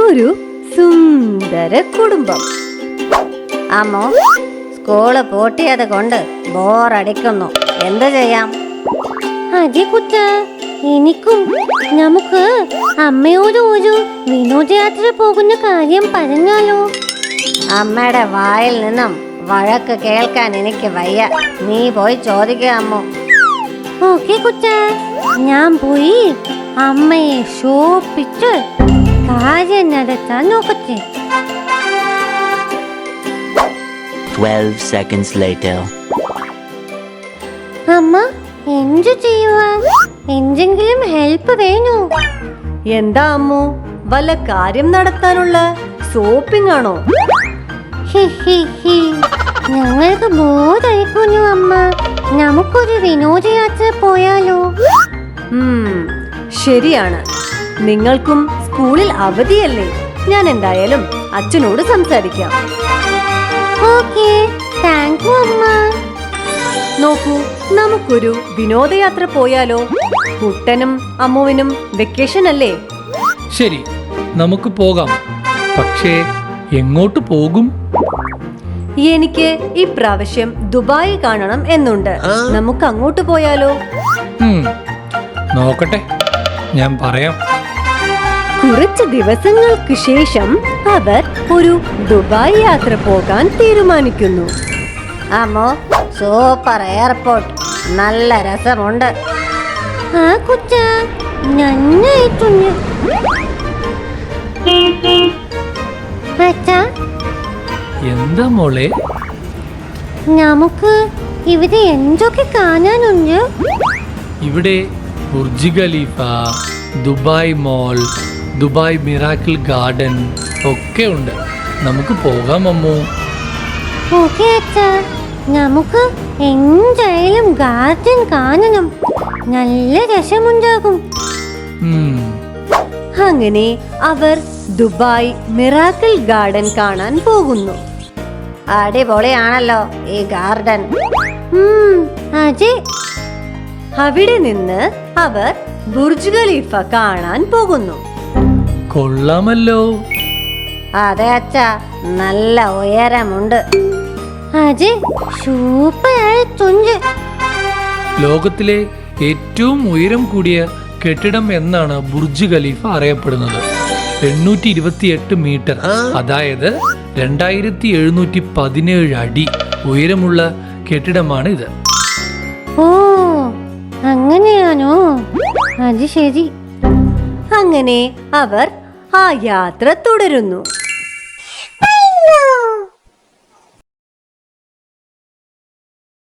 ഒരു സുന്ദര കുടുംബം. അമ്മോ, സ്കൂള് പൂട്ടിയത് കൊണ്ട് ബോറടിക്കുന്നു. എന്ത് ചെയ്യാം? അതെ കുട്ട, എനിക്കും. നമുക്ക് അമ്മയോട് ഒരു വിനോദയാത്ര പോകുന്ന കാര്യം പറഞ്ഞാലോ? അമ്മയുടെ വായിൽ നിന്നും വഴക്ക് കേൾക്കാൻ എനിക്ക് വയ്യ. നീ പോയി ചോദിക്കുക അമ്മോ. ഓക്കെ കുട്ട, ഞാൻ പോയി അമ്മയെ ഷോപ്പിച്ച് കാര്യം നടത്താൻ നോക്കട്ടെ. 12 seconds later. അമ്മ, എന്തു ചെയ്യുവാ? എന്തെങ്കിലും ഹെൽപ്പ് വേണോ? എന്താ അമ്മു, വല്ല കാര്യം നടത്താനുള്ള ഷോപ്പിംഗ് ആണോ? ഹി ഹി ഹി, ഞങ്ങൾക്ക് ബോറടിക്കുന്നു അമ്മ. നമുക്കൊരു വിനോദയാത്ര പോയാലോ? ശരിയാണ്. നിങ്ങൾക്കും സ്കൂളിൽ അവധിയല്ലേ? ഞാൻ എന്തായാലും അച്ഛനോട് സംസാരിക്കാം. ഓക്കെ, താങ്ക് യു അമ്മ. നോക്കൂ, നമുക്കൊരു വിനോദയാത്ര പോയാലോ? കുട്ടനും അമ്മുവിനും വെക്കേഷൻ അല്ലേ? ശരി, നമുക്ക് പോകാം. പക്ഷേ എങ്ങോട്ട് പോകും? എനിക്ക് ഇപ്രാവശ്യം ദുബായ് കാണണം എന്നുണ്ട്. നമുക്ക് അങ്ങോട്ട് പോയാലോ? നോക്കട്ടെ, ഞാൻ പറയാം. കുറച്ച് ദിവസങ്ങൾക്ക് ശേഷം അവർ ഒരു ദുബായ് യാത്ര പോകാൻ തീരുമാനിക്കുന്നു. അമ്മോ, സൂപ്പർ എയർപോർട്ട്, നല്ല രസമുണ്ട്. ആ കുട്ട, നന്നായിട്ടുണ്ട്. അച്ഛാ, എന്താ മോളെ? നമുക്ക് ഇവിടെ എന്തൊക്കെ കാണാനുണ്ട്? ഇവിടെ Burj Khalifa, Dubai mall, Dubai miracle garden ഒക്കെ ഉണ്ട്. നമുക്ക് പോകാം അമ്മു. ഓക്കെ അച്ഛാ, നമുക്ക് എന്തായാലും ഗാർഡൻ കാണണം. നല്ല രസമുണ്ടാകും. അങ്ങനെ അവർ ദുബായ് മിറാക്കിൾ ഗാർഡൻ കാണാൻ പോകുന്നു. അടിപൊളിയാണല്ലോ ഈ ഗാർഡൻ. അതെ. അവിടെ നിന്ന് അവർ ബുർജ് ഖലീഫ കാണാൻ പോകുന്നു. കൊള്ളാമല്ലോ. അതെ അച്ഛാ, നല്ല ഉയരമുണ്ട്. അതെ, സൂപ്പർ ആയിട്ടുണ്ട്. ലോകത്തിലെ ഏറ്റവും ഉയരം കൂടിയ കെട്ടിടം എന്നാണ് ബുർജ് ഖലീഫ അറിയപ്പെടുന്നത്. 828 മീറ്റർ, അതായത് 2717 അടി ഉയരമുള്ള കെട്ടിടമാണ് ഇത്. ഓ, അങ്ങനെയാണോ? അത് ശരി. അങ്ങനെ അവർ ആ യാത്ര തുടരുന്നു.